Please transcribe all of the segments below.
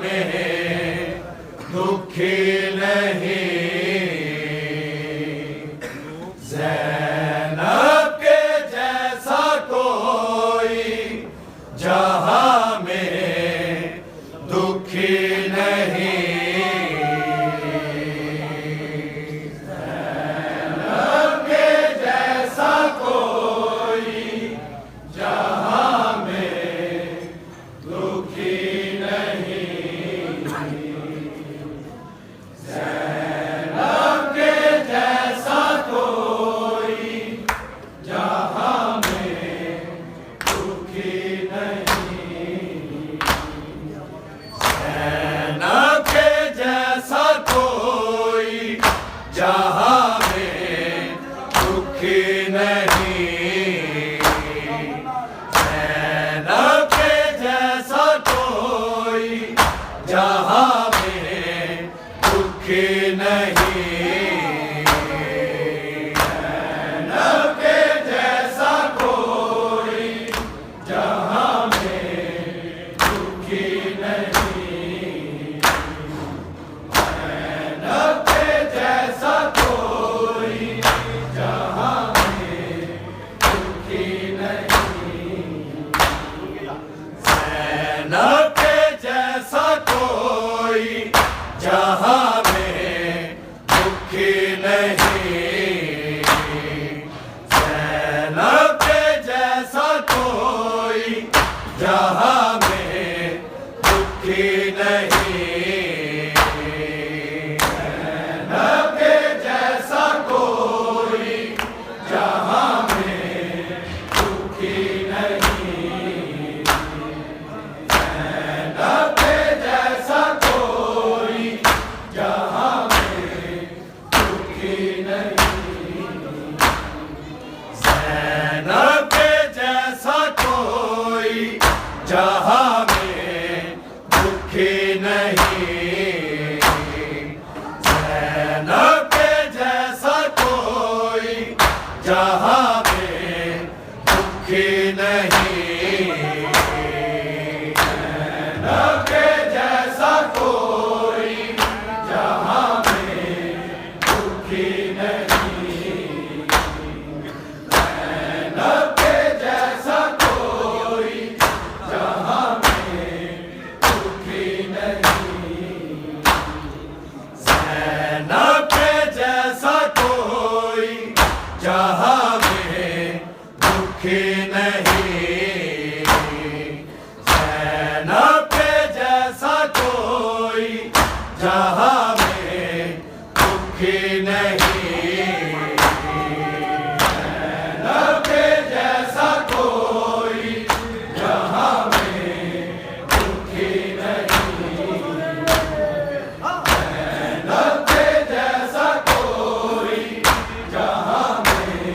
में दुखी नहीं। ज़ैनब के जैसा कोई जहां में दुखी नहीं। जहां में दुखी नहीं। ज़ैनब के जैसा कोई जहां में दुखी नहीं। ज़ैनब के जैसा कोई जहां में दुखी नहीं। ज़ैनब जहां में दुखी नहीं। ज़ैनब के जैसा कोई जहां में दुखी नहीं। ज़ैनब के जैसा कोई जहां में दुखी नहीं। ज़ैनब के जैसा कोई जहां में दुखी नहीं। ज़ैनब के जैसा कोई जहां में दुखी नहीं। ज़ैनब के जैसा कोई जहां में दुखी नहीं। ज़ैनब के जैसा कोई जहां में दुखी नहीं। ज़ैनब के जैसा कोई जहां में दुखी नहीं। ज़ैनब के जैसा कोई जहां में दुखी नहीं। ज़ैनब के जैसा कोई जहां में दुखी नहीं। ज़ैनब के जैसा कोई जहां में दुखी नहीं। ज़ैनब के जैसा कोई जहां में दुखी नहीं। ज़ैनब के जैसा कोई जहां में दुखी नहीं।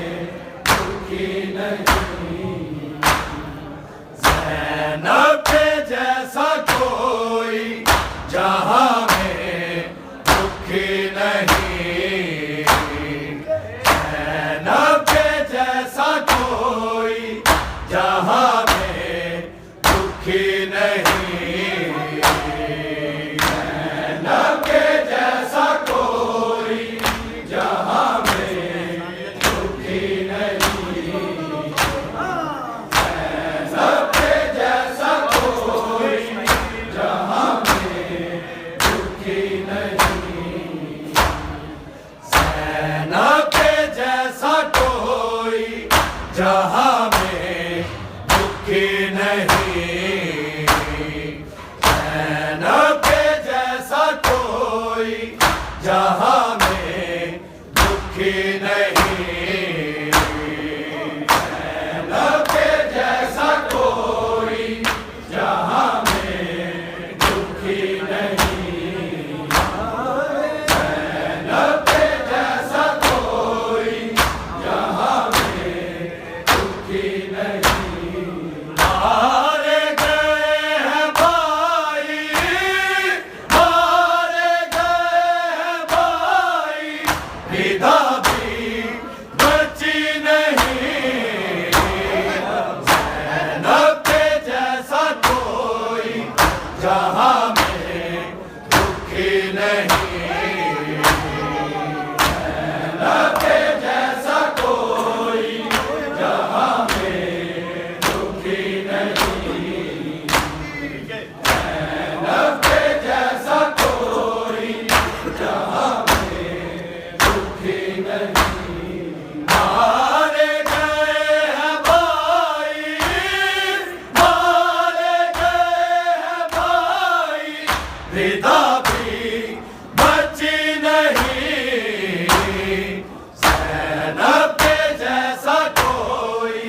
ज़ैनब के जैसा कोई जहां में दुखी नहीं। ज़ैनब के जैसा कोई जहां में दुखी नहीं। ज़ैनब के जैसा कोई जहां में दुखी नहीं। ज़ैनब के जैसा कोई जहां में दुखी नहीं। ज़ैनब के जैसा कोई जहां में दुखी नहीं। ज़ैनब के जैसा कोई जहां में दुखी नहीं। ज़ैनब के जैसा कोई जहां में दुखी नहीं। मारे गए हैं भाई दुखी नहीं। ज़ैनब के जैसा कोई जहां में दुखी नहीं। ज़ैनब के जैसा कोई जहां में दुखी नहीं। मारे गए हैं भाई, मारे गए हैं भाई, रिदा भी बची नहीं। ज़ैनब के जैसा कोई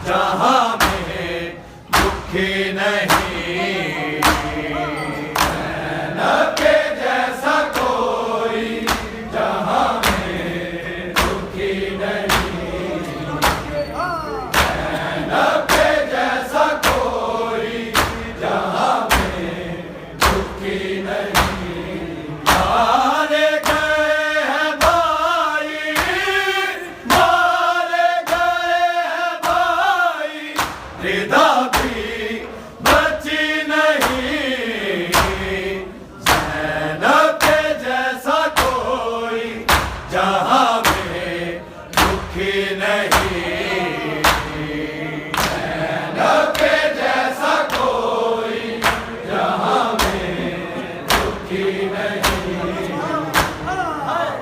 जहां में दुखी नहीं। ज़ैनब के जैसा कोई जहां में दुखी नहीं। ज़ैनब के जैसा कोई जहां में दुखी नहीं। मारे गए हैं भाई, मारे गए हैं भाई, रिदा भी बची नहीं। ज़ैनब के जैसा कोई जहां में दुखी नहीं। ज़ैनब के जैसा कोई जहां में दुखी नहीं।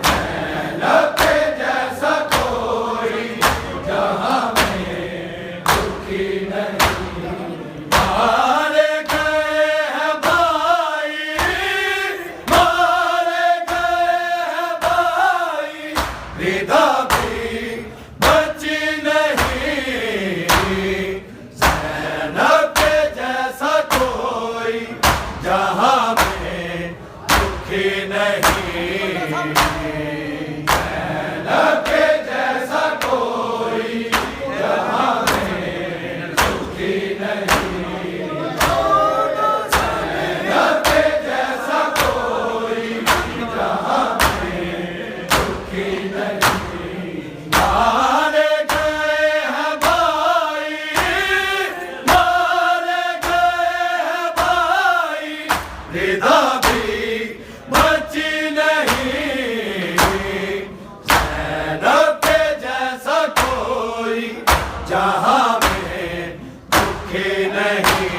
ज़ैनब के जैसा कोई जहां में दुखी नहीं। मारे गए हैं भाई, मारे गए हैं भाई, रिदा भी बची नहीं। ज़ैनब के जैसा कोई जहां में दुखी नहीं। ज़ैनब के जैसा कोई जहां में दुखी नहीं। ज़ैनब के जैसा कोई जहां में दुखी नहीं। मारे गए हैं भाई, मारे गए हैं भाई, रिदा भी बची नहीं। ज़ैनब के जैसा कोई जहां में दुखी नहीं।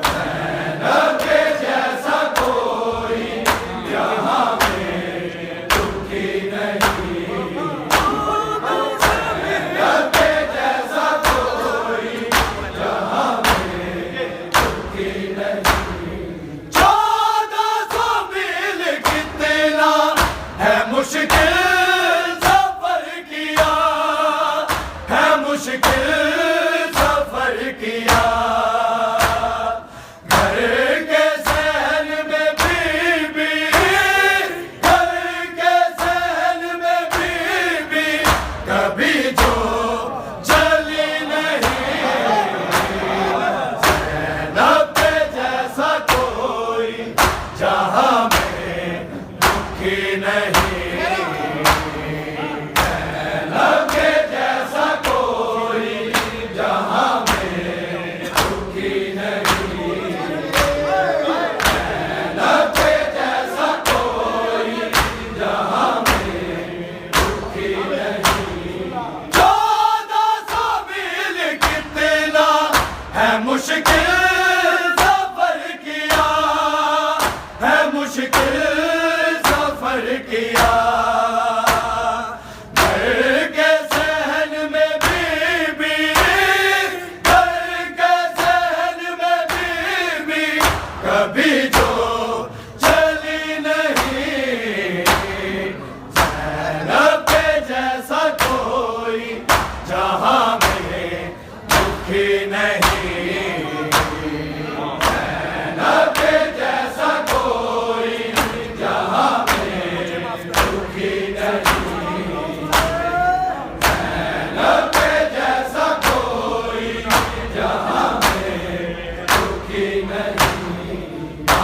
ज़ैनब के जैसा कोई जहां में दुखी नहीं। ज़ैनब के जैसा कोई जहां में दुखी नहीं। 1400 मील कितना है मुश्किल सफर किया, है मुश्किल सफर किया। घर के सहन में बीबी, घर के सहन में बीबी, कभी जो चली नहीं। ज़ैनब के जैसा कोई जहां में दुखी नहीं। ज़ैनब के जैसा कोई जहां में दुखी नहीं। ज़ैनब के जैसा कोई जहां में दुखी नहीं। 1400 मील कितना है मुश्किल सफर किया, है मुश्किल सफर किया। घर के सहन में बीबी, घर के सहन में बीबी, कभी जो चली नहीं। ज़ैनब के जैसा कोई जहां में दुखी नहीं। ज़ैनब के जैसा कोई जहां में दुखी नहीं। ज़ैनब के जैसा कोई जहां में दुखी नहीं।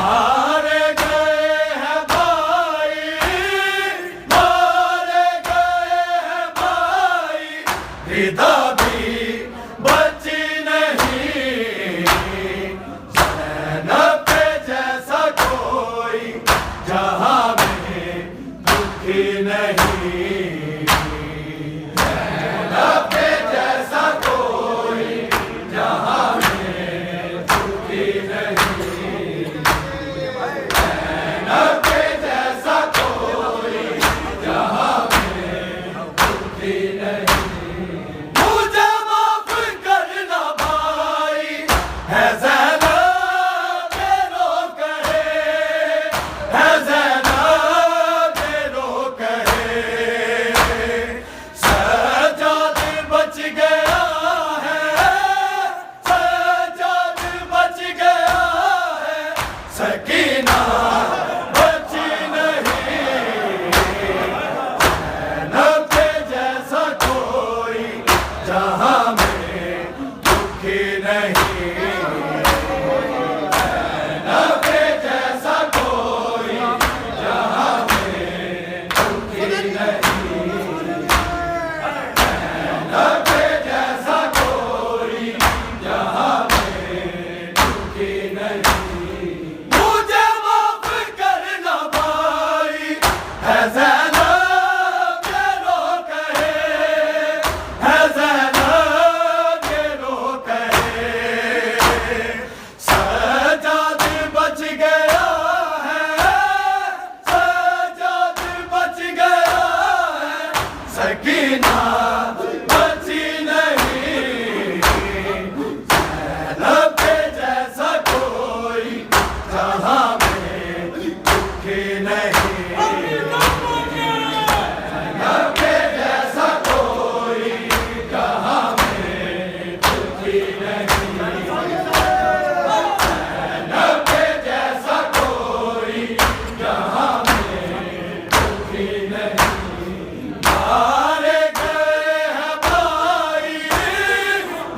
सकीना बची नहीं, ज़ैनब के जैसा कोई जहां में दुखी नहीं, ज़ैनब के जैसा कोई जहां में दुखी नहीं, ज़ैनब के जैसा कोई जहां में दुखी नहीं। मुझे माफ करना भाई है ज़ैनब ये रो कहे, है ज़ैनब ये रो कहे, सज्जाद बच गया है, सज्जाद बच गया है, सकीना बची नहीं, ज़ैनब के जैसा कोई जहां में दुखी नहीं, ज़ैनब के जैसा कोई जहां में दुखी नहीं, ज़ैनब के जैसा कोई जहां में दुखी नहीं। मारे गए हैं भाई,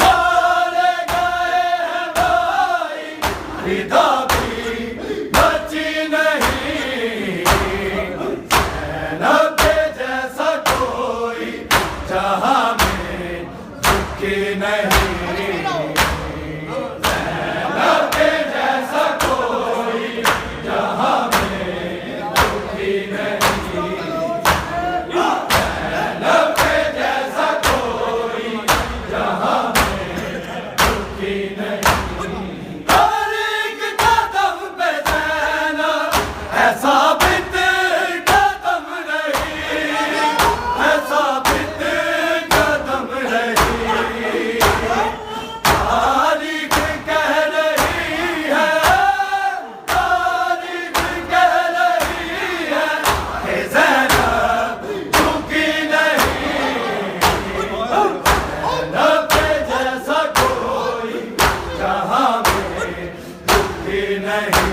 मारे गए हैं भाई, रिदा भी बची नहीं, ज़ैनब के जैसा कोई जहां में दुखी नहीं, ज़ैनब के जैसा कोई जहां में दुखी नहीं, ज़ैनब के जैसा कोई जहां में दुखी नहीं। हर एक कदम पे ज़ैनब है साबित कदम रही, है साबित कदम रही, तारीख कह रही है, तारीख कह रही है कि ज़ैनब झुकी नहीं, ज़ैनब के जैसा कोई जहां में दुखी नहीं,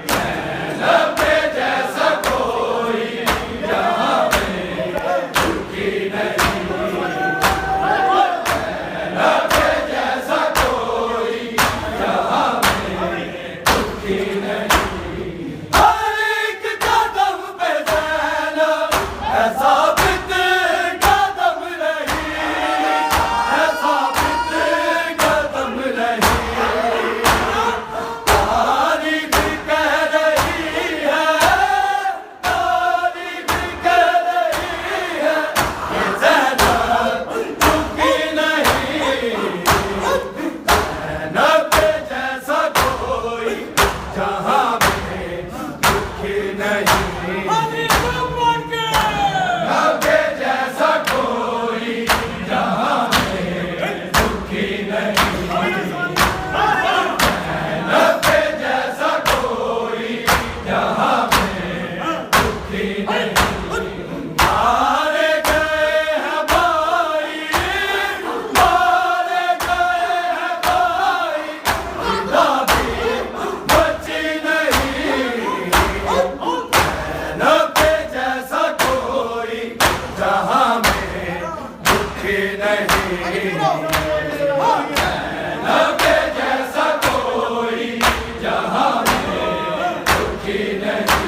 ज़ैनब के जैसा कोई जहां में दुखी नहीं, ज़ैनब के जैसा कोई जहां में दुखी नहीं। हर एक कदम पे ज़ैनब है साबित कदम रही, है साबित कदम रही, तारीख कह रही है, तारीख कह रही है कि ज़ैनब झुकी नहीं, ज़ैनब के जैसा कोई जहां में दुखी नहीं, ज़ैनब के जैसा कोई जहां में दुखी नहीं, ज़ैनब के जैसा कोई जहां में दुखी नहीं। मारे गए हैं भाई, मारे गए हैं भाई, रिदा भी बची नहीं, ज़ैनब के जैसा कोई जहां में दुखी नहीं, ज़ैनब के जैसा कोई जहां में दुखी नहीं,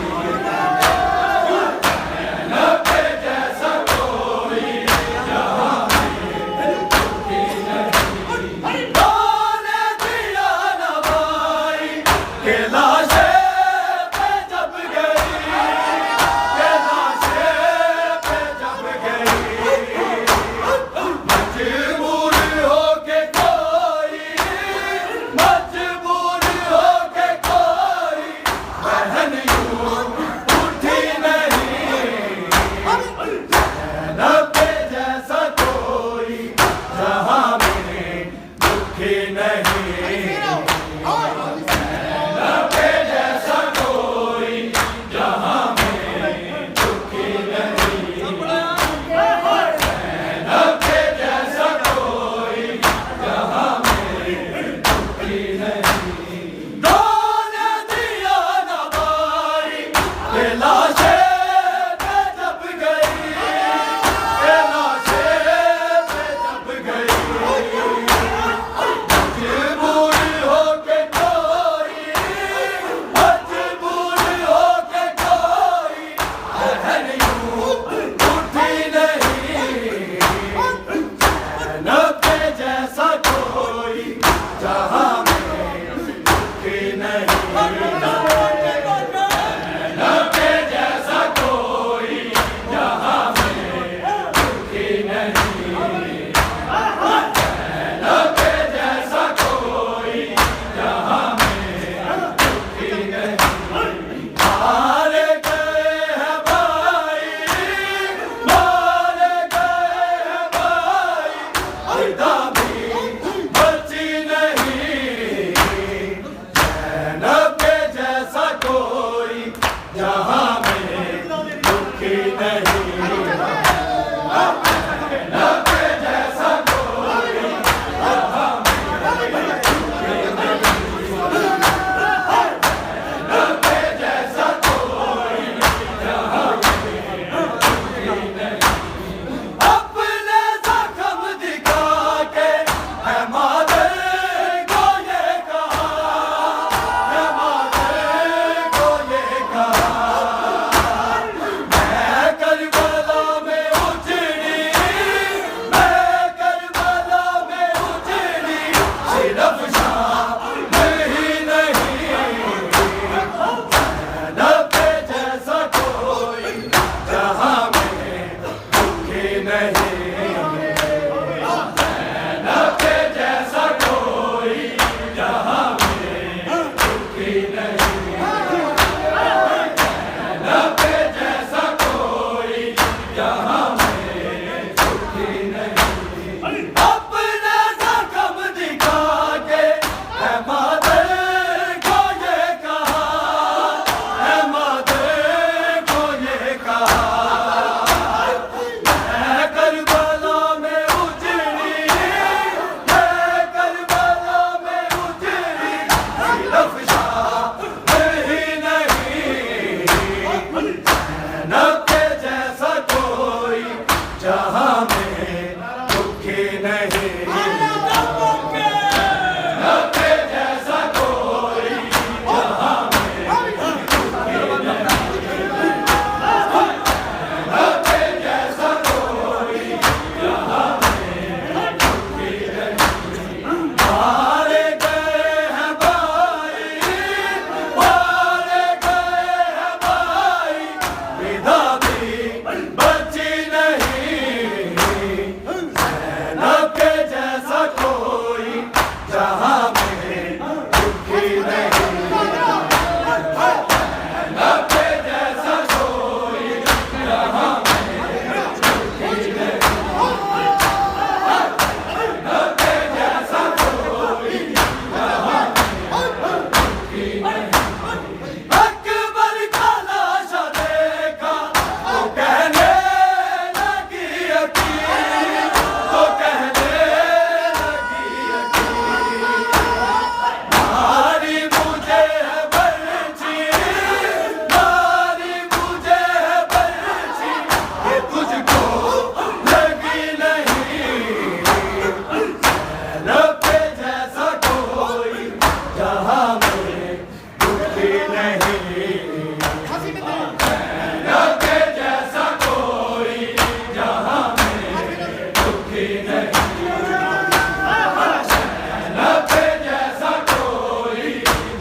ज़ैनब के जैसा कोई जहां में दुखी नहीं। तूने दिया न भाई के लाशें पे जब गई, के लाशें पे जब गई, मजबूर होके कोई, मजबूर होके कोई बहन यूं उठी नहीं, ज़ैनब के जैसा कोई जहां में दुखी नहीं, ज़ैनब के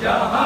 जहां